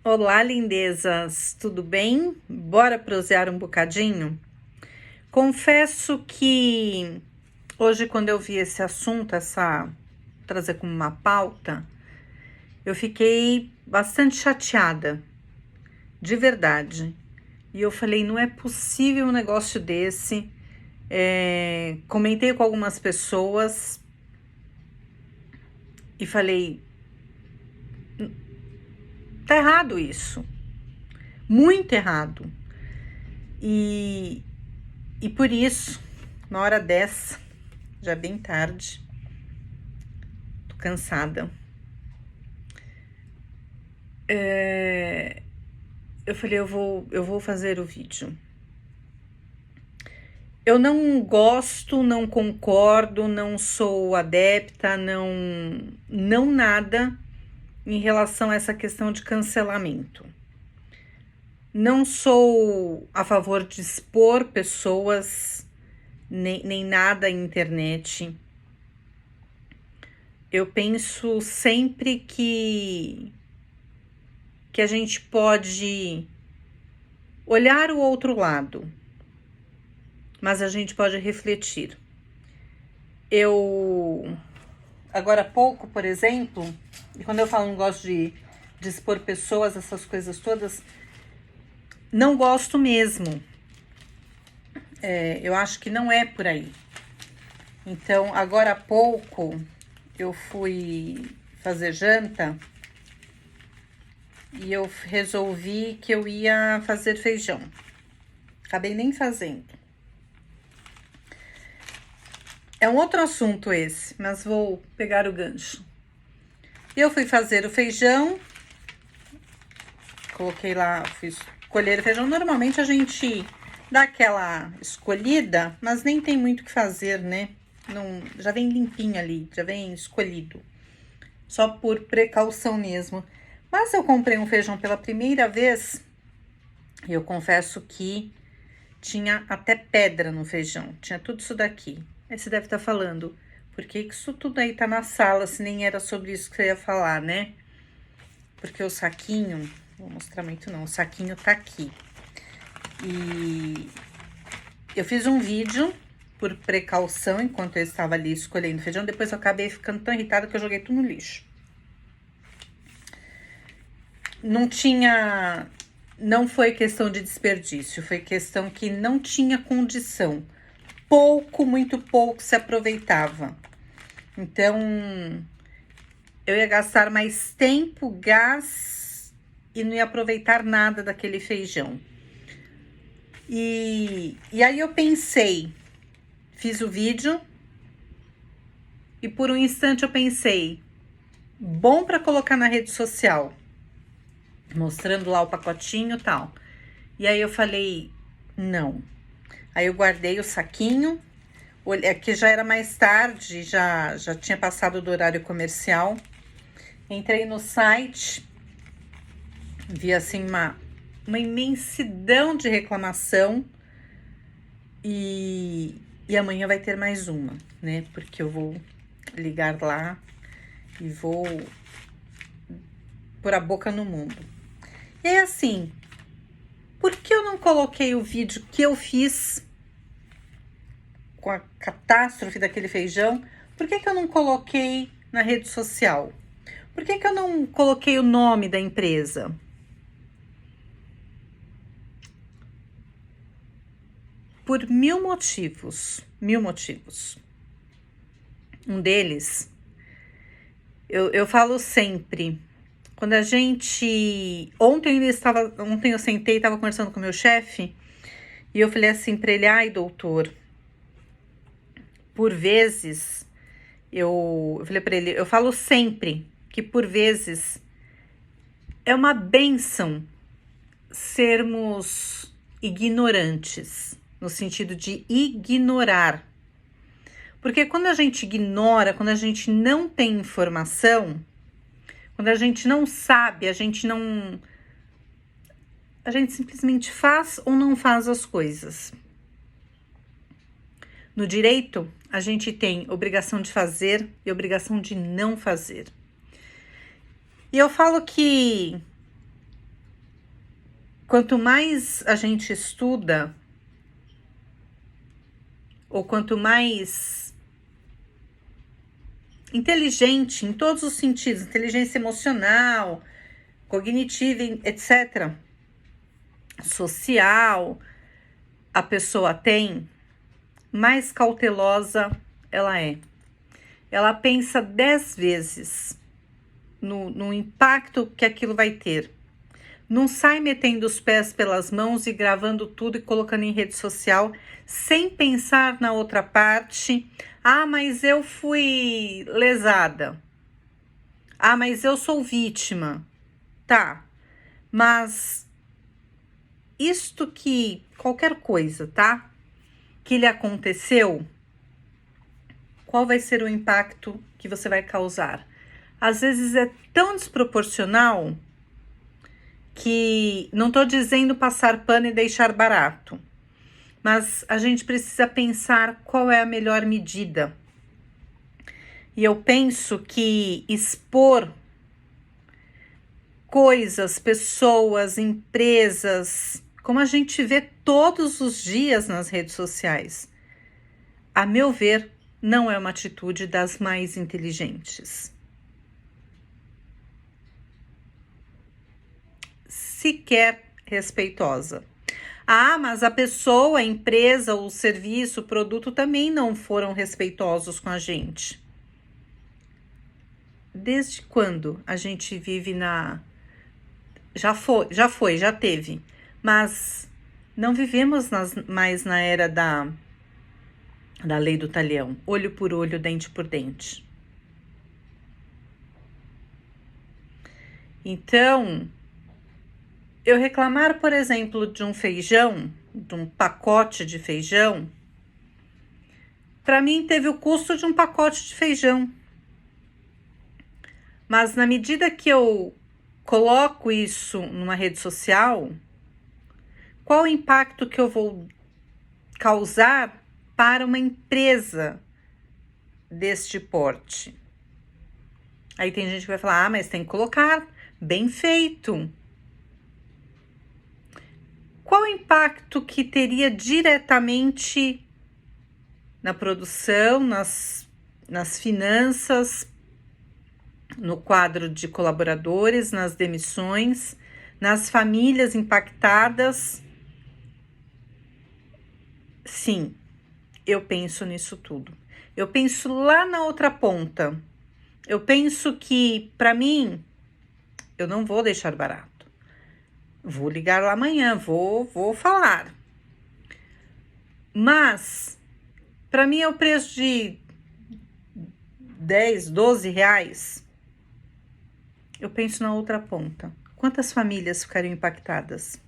Olá, lindezas, tudo bem? Bora prosear um bocadinho? Confesso que hoje, quando eu vi esse assunto, trazer como uma pauta, eu fiquei bastante chateada, de verdade. E eu falei, não é possível um negócio desse. Comentei com algumas pessoas e falei, tá errado isso, muito errado. E por isso, na hora dessa, já é bem tarde, tô cansada. Eu falei, eu vou fazer o vídeo. Eu não gosto, não concordo, não sou adepta, não nada em relação a essa questão de cancelamento. Não sou a favor de expor pessoas, nem nada na internet. Eu penso sempre que a gente pode olhar o outro lado, mas a gente pode refletir. Agora há pouco, por exemplo, e quando eu falo não gosto de expor pessoas, essas coisas todas, não gosto mesmo. Eu acho que não é por aí. Então, agora há pouco, eu fui fazer janta e eu resolvi que eu ia fazer feijão. Acabei nem fazendo. É um outro assunto esse, mas vou pegar o gancho. Eu fui fazer o feijão, coloquei lá, fui escolher o feijão. Normalmente a gente dá aquela escolhida, mas nem tem muito o que fazer, né? Não, já vem limpinho ali, já vem escolhido. Só por precaução mesmo. Mas eu comprei um feijão pela primeira vez e eu confesso que tinha até pedra no feijão. Tinha tudo isso daqui. Aí você deve estar falando, por que isso tudo aí tá na sala, se nem era sobre isso que você ia falar, né? Porque o saquinho, vou mostrar muito não, o saquinho tá aqui. E eu fiz um vídeo por precaução, enquanto eu estava ali escolhendo feijão, depois eu acabei ficando tão irritada que eu joguei tudo no lixo. Não foi questão de desperdício, foi questão que não tinha condição. Muito pouco se aproveitava. Então, eu ia gastar mais tempo, gás, e não ia aproveitar nada daquele feijão. E aí eu pensei, fiz o vídeo, e por um instante eu pensei, bom para colocar na rede social, mostrando lá o pacotinho e tal. E aí eu falei, não. Aí eu guardei o saquinho, que já era mais tarde, já tinha passado do horário comercial. Entrei no site, vi assim uma imensidão de reclamação e amanhã vai ter mais uma, né? Porque eu vou ligar lá e vou pôr a boca no mundo. E é assim, por que eu não coloquei o vídeo que eu fiz com a catástrofe daquele feijão? Por que eu não coloquei na rede social? Por que eu não coloquei o nome da empresa? Por mil motivos. Um deles, eu falo sempre, quando a gente... Ontem eu sentei e estava conversando com o meu chefe, e eu falei assim para ele, ai, doutor, por vezes, eu falei para ele, eu falo sempre que por vezes é uma bênção sermos ignorantes, no sentido de ignorar. Porque quando a gente ignora, quando a gente não tem informação, quando a gente não sabe, a gente simplesmente faz ou não faz as coisas. No direito, a gente tem obrigação de fazer e obrigação de não fazer. E eu falo que quanto mais a gente estuda, ou quanto mais inteligente em todos os sentidos, inteligência emocional, cognitiva, etc., social, a pessoa tem, mais cautelosa ela é. Ela pensa 10 vezes no impacto que aquilo vai ter. Não sai metendo os pés pelas mãos e gravando tudo e colocando em rede social sem pensar na outra parte. Ah, mas eu fui lesada. Ah, mas eu sou vítima. Tá, mas isto que qualquer coisa, tá? Que lhe aconteceu, qual vai ser o impacto que você vai causar? Às vezes é tão desproporcional que não estou dizendo passar pano e deixar barato, mas a gente precisa pensar qual é a melhor medida. E eu penso que expor coisas, pessoas, empresas, como a gente vê todos os dias nas redes sociais, a meu ver, não é uma atitude das mais inteligentes. Sequer respeitosa. Ah, mas a pessoa, a empresa, o serviço, o produto também não foram respeitosos com a gente. Desde quando a gente vive na... Já teve. Mas não vivemos mais na era da lei do talião. Olho por olho, dente por dente. Então, eu reclamar, por exemplo, de um feijão, de um pacote de feijão, para mim teve o custo de um pacote de feijão. Mas na medida que eu coloco isso numa rede social, qual o impacto que eu vou causar para uma empresa deste porte? Aí tem gente que vai falar, ah, mas tem que colocar bem feito. Qual o impacto que teria diretamente na produção, nas finanças, no quadro de colaboradores, nas demissões, nas famílias impactadas? Sim, eu penso nisso tudo. Eu penso lá na outra ponta. Eu penso que, para mim, eu não vou deixar barato. Vou ligar lá amanhã, vou falar. Mas, para mim é o preço de 10, 12 reais. Eu penso na outra ponta. Quantas famílias ficariam impactadas?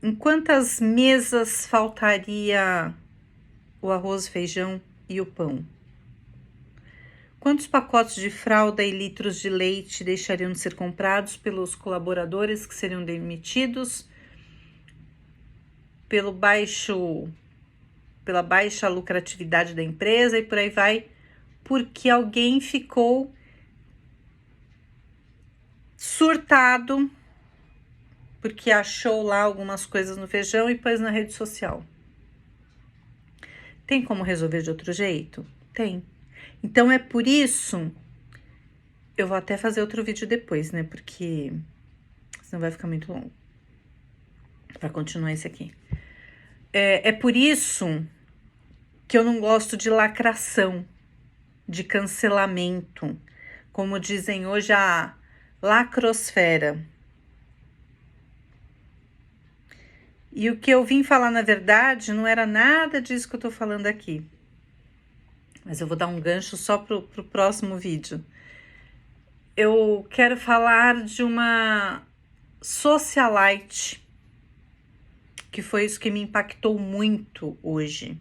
Em quantas mesas faltaria o arroz, feijão e o pão? Quantos pacotes de fralda e litros de leite deixariam de ser comprados pelos colaboradores que seriam demitidos pela baixa lucratividade da empresa e por aí vai, porque alguém ficou surtado porque achou lá algumas coisas no feijão e pôs na rede social. Tem como resolver de outro jeito? Tem. Então é por isso, eu vou até fazer outro vídeo depois, né? Porque senão vai ficar muito longo para continuar esse aqui. É por isso que eu não gosto de lacração, de cancelamento, como dizem hoje, a lacrosfera. E o que eu vim falar, na verdade, não era nada disso que eu tô falando aqui. Mas eu vou dar um gancho só pro próximo vídeo. Eu quero falar de uma socialite, que foi isso que me impactou muito hoje.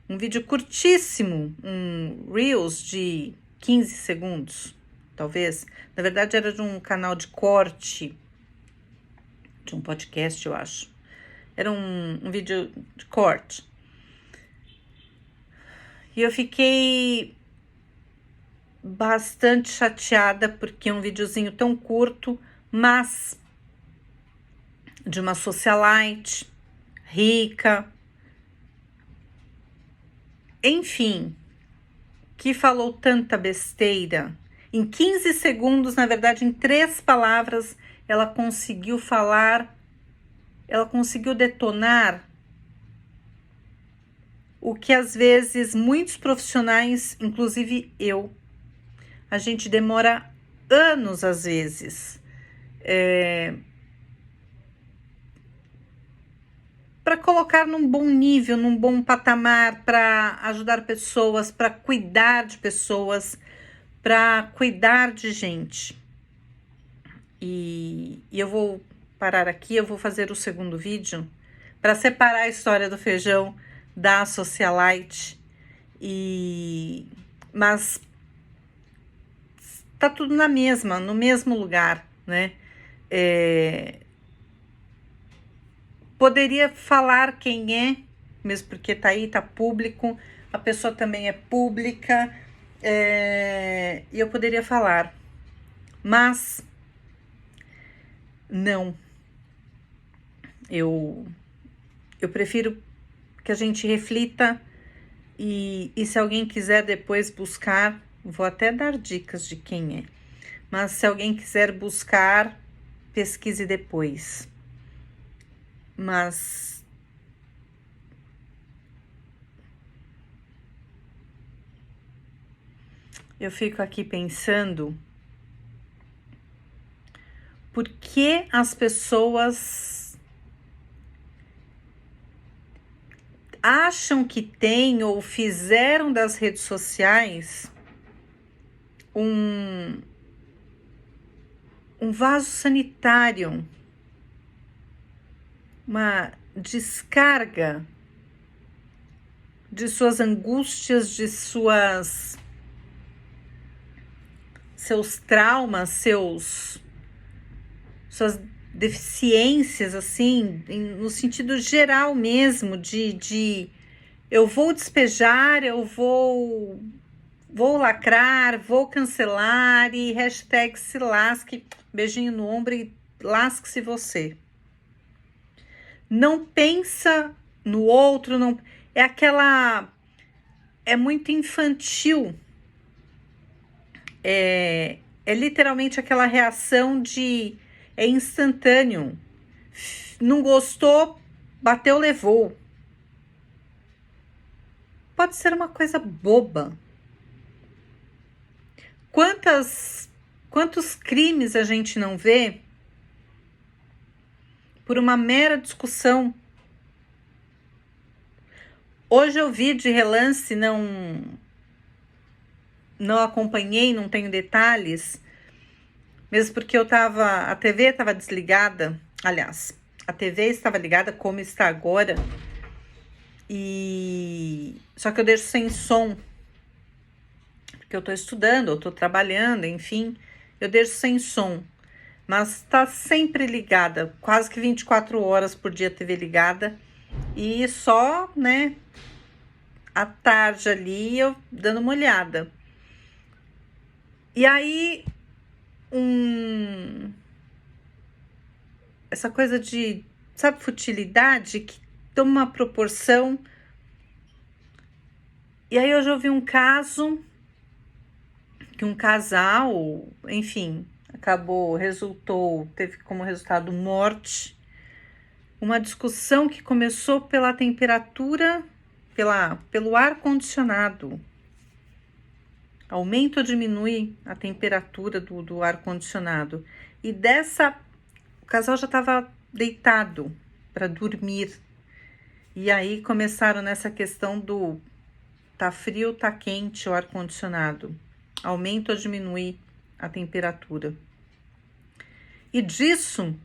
Um vídeo curtíssimo, um Reels de 15 segundos, talvez. Na verdade, era de um canal de corte, de um podcast, eu acho. Era um vídeo de corte. E eu fiquei bastante chateada porque um videozinho tão curto mas de uma socialite rica, enfim, que falou tanta besteira. Em 15 segundos, na verdade, em 3 palavras, ela conseguiu falar, ela conseguiu detonar o que às vezes muitos profissionais, inclusive eu, a gente demora anos às vezes para colocar num bom nível, num bom patamar, para ajudar pessoas, para cuidar de pessoas, para cuidar de gente. E eu vou parar aqui, eu vou fazer o segundo vídeo para separar a história do feijão da socialite, mas tá tudo no mesmo lugar, né? Poderia falar quem é, mesmo porque tá aí, tá público, a pessoa também é pública, e eu poderia falar, mas não. Eu prefiro que a gente reflita e se alguém quiser depois buscar, vou até dar dicas de quem é, mas se alguém quiser buscar, pesquise depois. Mas eu fico aqui pensando por que as pessoas acham que tem ou fizeram das redes sociais um vaso sanitário, uma descarga de suas angústias, de seus traumas, suas deficiências, assim, no sentido geral mesmo, de eu vou despejar, eu vou lacrar, vou cancelar e hashtag se lasque, beijinho no ombro e lasque-se você. Não pensa no outro, não é muito infantil, é literalmente aquela reação é instantâneo, não gostou, bateu, levou. Pode ser uma coisa boba. Quantos crimes a gente não vê por uma mera discussão? Hoje eu vi de relance, não acompanhei, não tenho detalhes, mesmo porque a TV estava desligada, aliás, a TV estava ligada como está agora, só que eu deixo sem som, porque eu estou estudando, eu estou trabalhando, enfim, eu deixo sem som, mas está sempre ligada, quase que 24 horas por dia a TV ligada, e só, né, à tarde ali eu dando uma olhada. E aí, essa coisa de, sabe, futilidade que toma uma proporção. E aí eu já ouvi um caso que um casal, enfim, teve como resultado morte. Uma discussão que começou pela temperatura, pelo ar-condicionado. Aumenta ou diminui a temperatura do ar-condicionado. E o casal já estava deitado para dormir. E aí começaram nessa questão do tá frio, tá quente o ar-condicionado. Aumenta ou diminui a temperatura. E disso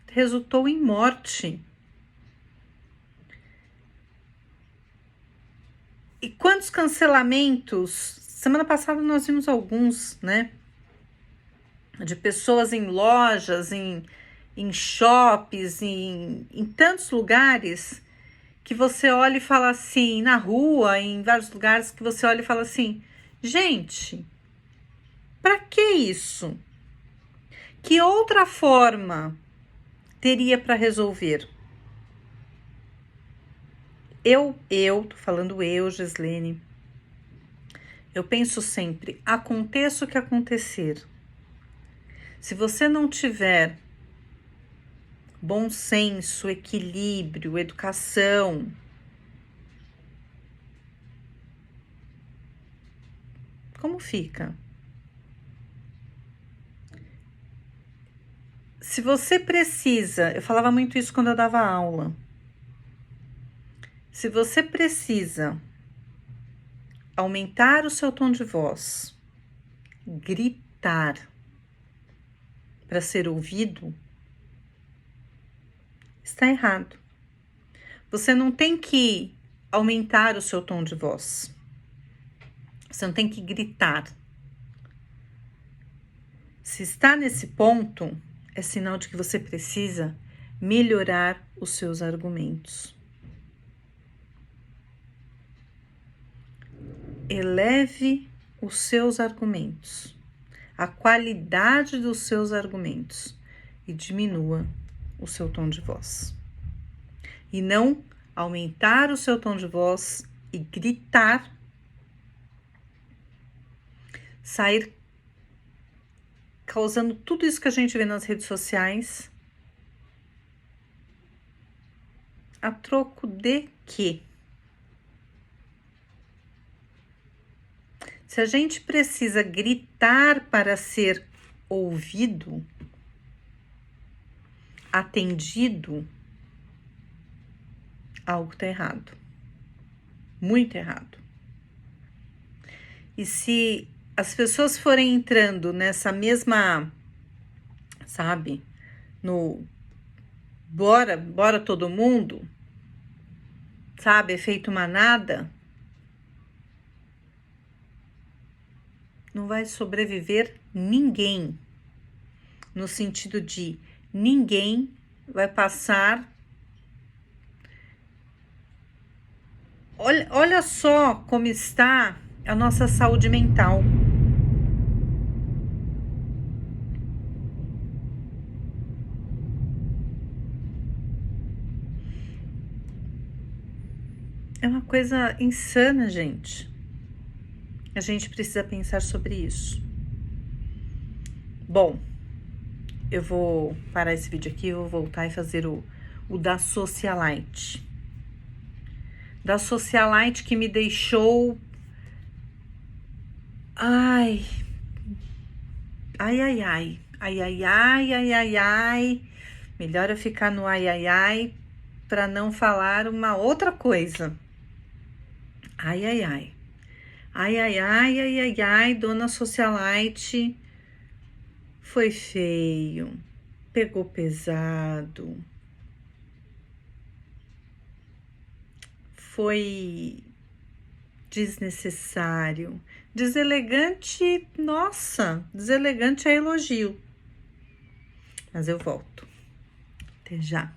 resultou em morte. E quantos cancelamentos? Semana passada nós vimos alguns, né? De pessoas em lojas, em shoppings, em tantos lugares que você olha e fala assim, na rua, em vários lugares que você olha e fala assim, gente, pra que isso? Que outra forma teria para resolver? Tô falando eu, Gislene. Eu penso sempre, aconteça o que acontecer. Se você não tiver bom senso, equilíbrio, educação, como fica? Se você precisa, eu falava muito isso quando eu dava aula. Se você precisa aumentar o seu tom de voz, gritar para ser ouvido, está errado. Você não tem que aumentar o seu tom de voz. Você não tem que gritar. Se está nesse ponto, é sinal de que você precisa melhorar os seus argumentos. Eleve os seus argumentos, a qualidade dos seus argumentos e diminua o seu tom de voz. E não aumentar o seu tom de voz e gritar, sair causando tudo isso que a gente vê nas redes sociais, a troco de quê? Se a gente precisa gritar para ser ouvido, atendido, algo está errado. Muito errado. E se as pessoas forem entrando nessa mesma, sabe, no bora todo mundo, sabe, efeito manada, não vai sobreviver ninguém, no sentido de ninguém vai passar. Olha só como está a nossa saúde mental. É uma coisa insana, gente. A gente precisa pensar sobre isso. Bom, eu vou parar esse vídeo aqui, eu vou voltar e fazer o da socialite. Da socialite que me deixou... Ai. Melhor eu ficar no para não falar uma outra coisa. Dona socialite, foi feio, pegou pesado, foi desnecessário, deselegante. Nossa, deselegante é elogio. Mas eu volto. Até já.